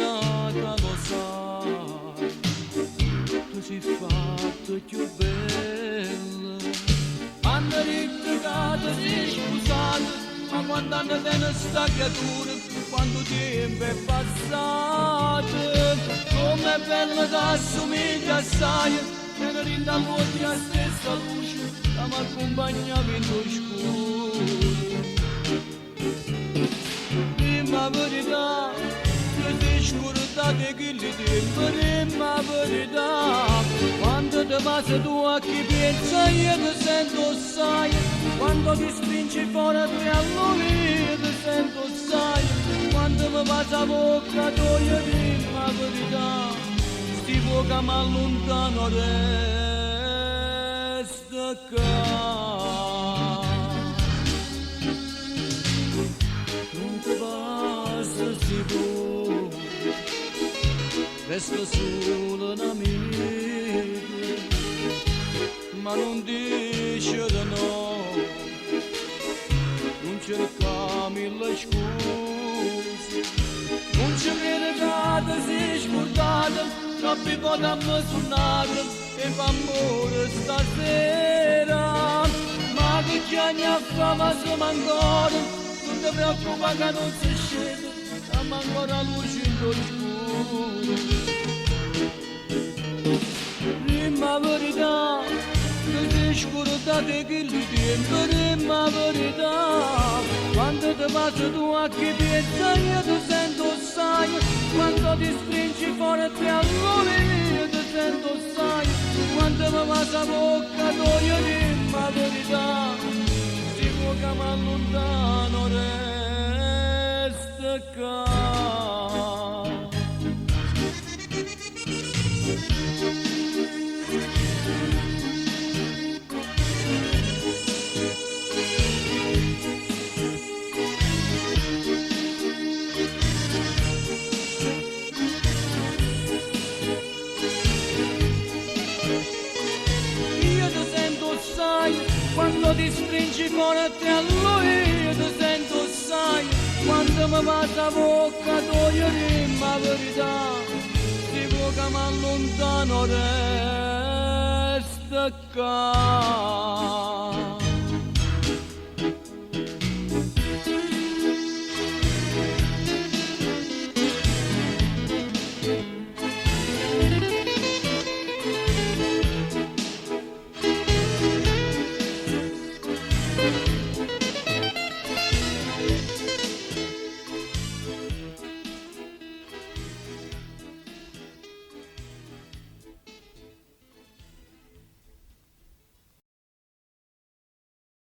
innamorata, lo sai, tu sei fatto più bella. Hanno ritirato, sei scusato, ma quando hanno tenuto sta creatura, quanto tempo è passato, com'è bello che assomiglia assai, e ne rinnamorati la stessa luce, che mi accompagnava in lo scuro. Dimmi verità, che ti scordate che li tempo, dimmi verità, quando ti passa tu a chi pensa io ti sento sai, quando ti spingi fuori tu a lui ti sento sai, quando mi passa a bocca tu io dimmi verità, sti poca ma lontano resta qua. Non ti basta si può, resta solo un'amica, ma non dice di no, non cerca mille scuse, non ci crede che si scordata, troppi potremmo suonare e fa amore stasera, ma che già ne ha fama siamo ancora. Non ti preoccupa che non si scende, siamo ancora luce in lo scuro. Dimmi verità, che ti scordate che li tempo, dimmi verità, quando ti passa tu a chi pensa io ti sento sai, quando ti stringi fuori te a io ti sento sai, quando mi passa a bocca tu io dimmi verità, si può che mi allontano resta qua. Quando ti stringi fuori a te a lui io ti sento sai, quando mi passa a bocca tu io dimmi la verità, si può che mi allontano resta qua.